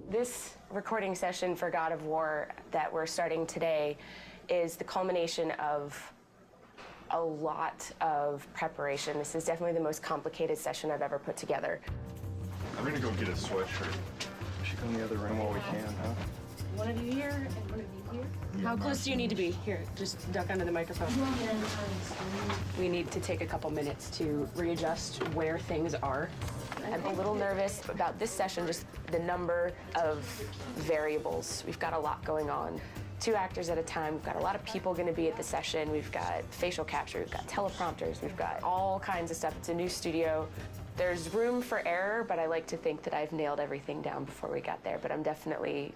This recording session for God of War that we're starting today is the culmination of a lot of preparation. This is definitely the most complicated session I've ever put together. I'm gonna go get a sweatshirt. We should go in the other room while we can, huh? One of you here and one of you here. How close do you need to be? Here, just duck under the microphone. We need to take a couple minutes to readjust where things are. I'm a little nervous about this session, just the number of variables. We've got a lot going on. 2 actors at a time. We've got a lot of people going to be at the session. We've got facial capture, we've got teleprompters, we've got all kinds of stuff. It's a new studio. There's room for error, but I like to think that I've nailed everything down before we got there. But I'm definitely,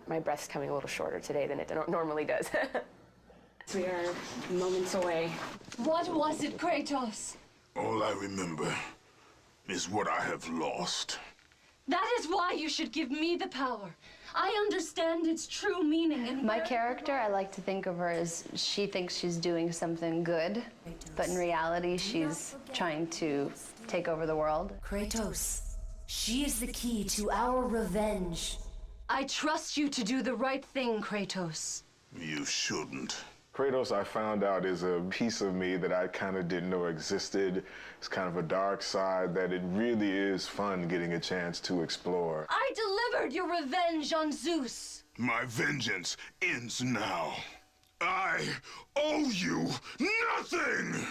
my breath's coming a little shorter today than it normally does. We are moments away. What was it, Kratos? All I remember is what I have lost. That is why you should give me the power. I understand its true meaning. And my character, I like to think of her as she thinks she's doing something good, but in reality, she's trying to take over the world. Kratos, she is the key to our revenge. I trust you to do the right thing, Kratos. You shouldn't. Kratos, I found out, is a piece of me that I kind of didn't know existed. It's kind of a dark side that it really is fun getting a chance to explore. I delivered your revenge on Zeus. My vengeance ends now. I owe you nothing!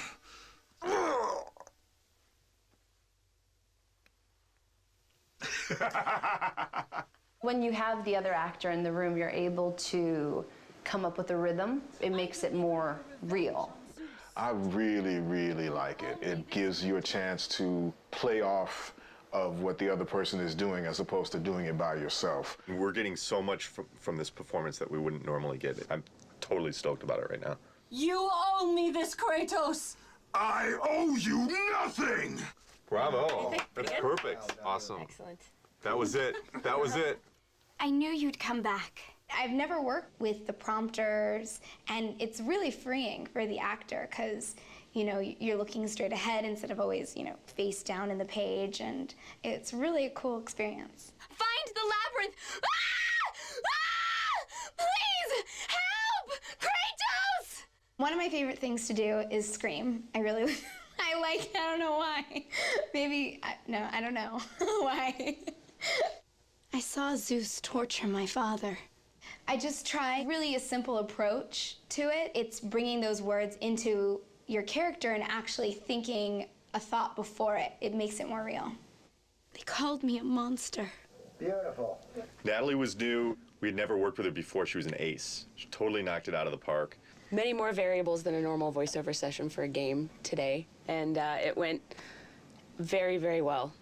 When you have the other actor in the room, you're able to come up with a rhythm. It makes it more real. I really, really like it. It gives you a chance to play off of what the other person is doing as opposed to doing it by yourself. We're getting so much from this performance that we wouldn't normally get. I'm totally stoked about it right now. You owe me this, Kratos. I owe you nothing! Bravo. That's perfect. Awesome. Excellent. That was it. That was it. I knew you'd come back. I've never worked with the prompters, and it's really freeing for the actor because, you know, you're looking straight ahead instead of always, you know, face down in the page, and it's really a cool experience. Find the labyrinth! Ah! Ah! Please, help! Kratos! One of my favorite things to do is scream. I really, I don't know why. Maybe, no, I don't know why. I saw Zeus torture my father. I just try really a simple approach to it. It's bringing those words into your character and actually thinking a thought before it. It makes it more real. They called me a monster. Beautiful. Natalie was new. We had never worked with her before. She was an ace. She totally knocked it out of the park. Many more variables than a normal voiceover session for a game today, and it went very, very well.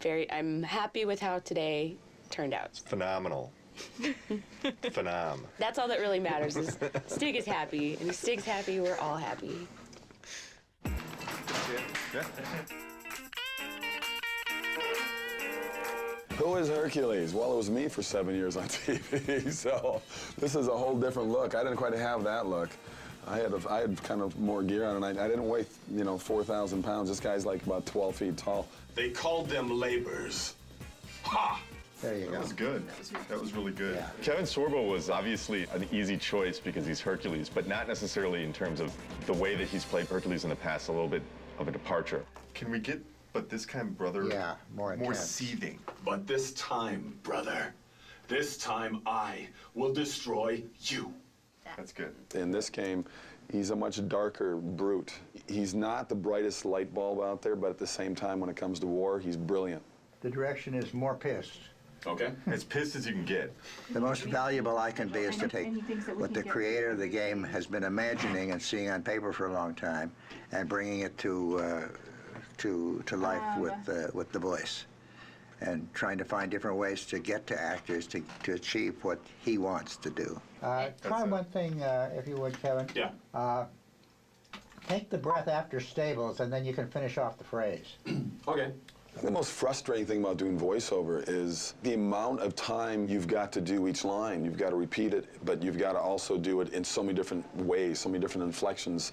I'm happy with how today turned out. It's phenomenal. Phenom. That's all that really matters is Stig is happy, and if Stig's happy, we're all happy. Yeah. Who is Hercules? Well, it was me for 7 years on TV, so this is a whole different look. I didn't quite have that look. I had kind of more gear on, and I didn't weigh, 4,000 pounds. This guy's like about 12 feet tall. They called them labors. Ha! There you go. That was good. That was really good. Yeah. Kevin Sorbo was obviously an easy choice because he's Hercules, but not necessarily in terms of the way that he's played Hercules in the past, a little bit of a departure. Can we get, but this time, brother, Yeah, more intense. seething? But this time, brother, this time I will destroy you. That's good. In this game, he's a much darker brute. He's not the brightest light bulb out there, but at the same time, when it comes to war, he's brilliant. The direction is more pissed. Okay. As pissed as you can get. The most valuable I can be is to take what the creator of the game has been imagining and seeing on paper for a long time and bringing it to life with the voice and trying to find different ways to get to actors to achieve what he wants to do. Try one thing, if you would, Kevin. Yeah. Take the breath after stables, and then you can finish off the phrase. Okay. The most frustrating thing about doing voiceover is the amount of time you've got to do each line. You've got to repeat it, but you've got to also do it in so many different ways, so many different inflections,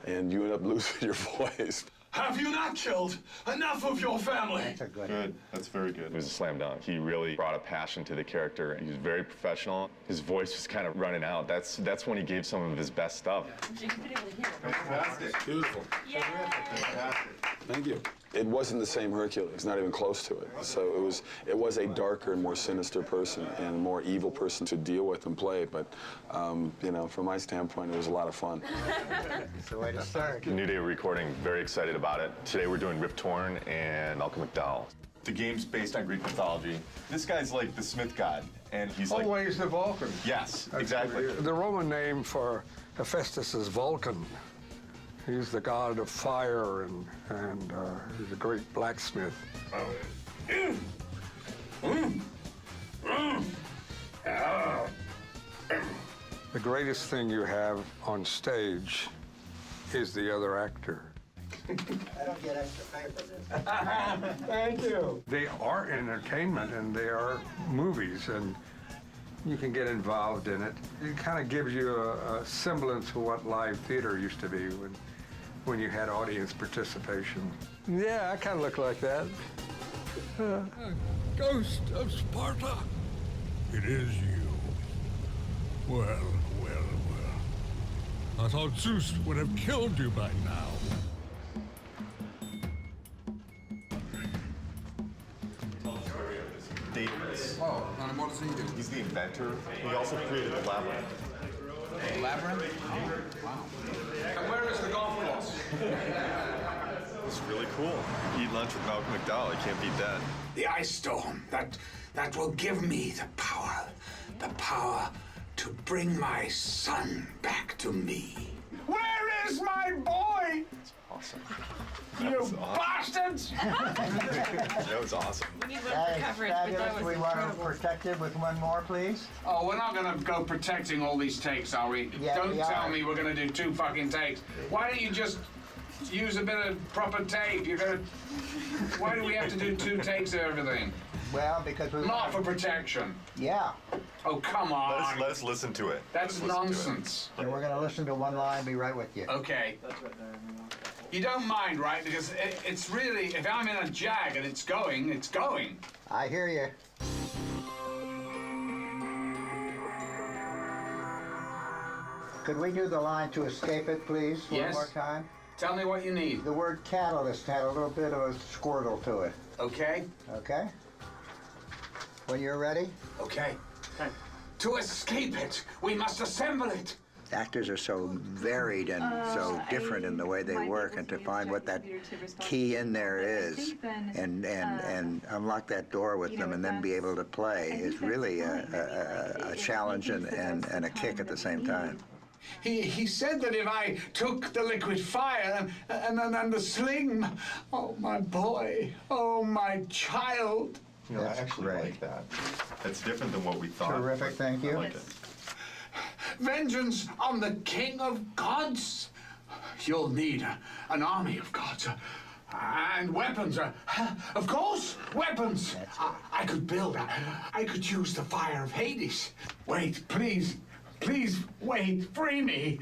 and you end up losing your voice. Have you not killed enough of your family? That's a good. Good. That's very good. It was a slam dunk. He really brought a passion to the character. He was very professional. His voice was kind of running out. That's when he gave some of his best stuff. Fantastic. Beautiful. Yeah. Fantastic. Thank you. It wasn't the same Hercules, not even close to it. So it was a darker and more sinister person and a more evil person to deal with and play. But you know, from my standpoint, it was a lot of fun. It's the way to start. New day of recording. Very excited about it. Today we're doing Rip Torn and Malcolm McDowell. The game's based on Greek mythology. This guy's like the Smith god, and he's like. Always the Vulcan. Yes, exactly. The Roman name for Hephaestus is Vulcan. He's the god of fire and he's a great blacksmith. The greatest thing you have on stage is the other actor. I don't get extra pay for this. Thank you. They are entertainment and they are movies, and you can get involved in it. It kind of gives you a semblance of what live theater used to be when you had audience participation. Yeah, I kind of look like that. Ghost of Sparta, it is you. Well. I thought Zeus would have killed you by now. Daedalus. Oh, and what does he do? He's the inventor. He also created the labyrinth. Labyrinth? Oh, wow. And where is the golf course? It's really cool. Eat lunch with Malcolm McDowell. He can't beat that. The ice storm, that will give me the power to bring my son back to me. Where is my boy? That's awesome. You bastards! That was awesome. We need one That for is coverage, but that fabulous. was We want to incredible. protect it with one more, please. Oh, we're not gonna go protecting all these takes, are we? Yeah, Don't we tell are. me we're gonna do 2 fucking takes. Why don't you just use a bit of proper tape? Why do we have to do 2 takes of everything? Well, because we Not for protection. Yeah. Oh, come on. Let us listen to it. That's nonsense. And we're going to listen to one line, be right with you. Okay. You don't mind, right? Because it's really, if I'm in a jag and it's going, it's going. I hear you. Could we do the line to escape it, please, Yes. one more time? Tell me what you need. The word catalyst had a little bit of a squirtle to it. Okay? Okay? When you're ready? Okay. To escape it, we must assemble it. Actors are so varied and so different in the way they work, and to find what that key in there is and unlock that door with them and then be able to play is really a challenge and a kick at the same time. He said that if I took the liquid fire and the sling, oh, my boy, oh, my child. You know, I actually like that. That's different than what we thought. Terrific, thank you. I like it. Vengeance on the king of gods. You'll need an army of gods. And weapons. Of course, weapons. I could build. I could use the fire of Hades. Wait, please. Please, wait. Free me.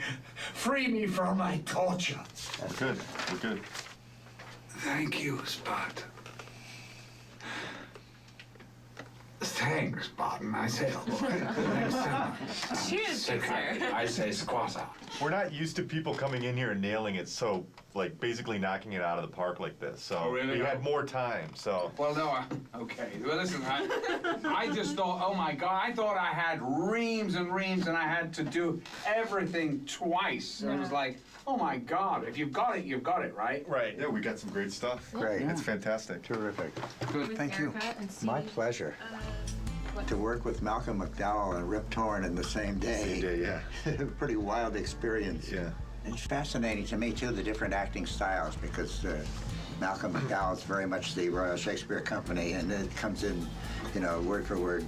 Free me from my torture. We're good. We're good. Thank you, Spot. Thanks, Barton. I say, Cheers, good sir. I say squatter. We're not used to people coming in here and nailing it so, like, basically knocking it out of the park like this. So Oh, really? we had more time, so. Well, no, okay. Well, listen, I just thought, oh my God, I thought I had reams and reams and I had to do everything twice. It was like, oh my God, if you've got it, right? Right. Yeah, we got some great stuff. Great. It's fantastic. Terrific. Good. Thank you. My pleasure. To work with Malcolm McDowell and Rip Torn in the same day. Same day, yeah. Pretty wild experience. Yeah. It's fascinating to me, too, the different acting styles, because Malcolm McDowell is very much the Royal Shakespeare Company, and it comes in, you know, word for word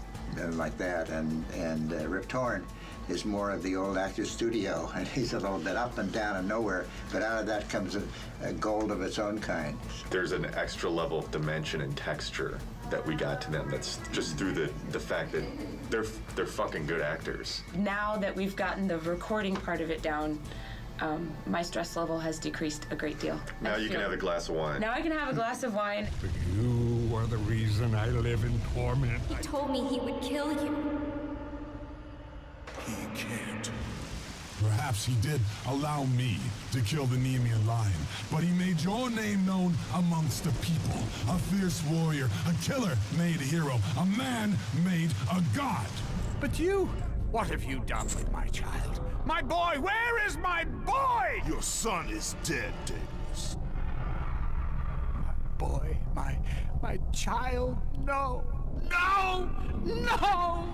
like that. And Rip Torn is more of the old actor's studio, and he's a little bit up and down and nowhere, but out of that comes a gold of its own kind. There's an extra level of dimension and texture that we got to them. That's just through the fact that they're fucking good actors. Now that we've gotten the recording part of it down, my stress level has decreased a great deal. Now you can have a glass of wine. Now I can have a glass of wine. But you are the reason I live in torment. He told me he would kill you. He can't. Perhaps he did allow me to kill the Nemean lion, but he made your name known amongst the people. A fierce warrior, a killer made a hero, a man made a god. But you, what have you done with my child? My boy, where is my boy? Your son is dead, Davis. Boy, my child, no, no, no!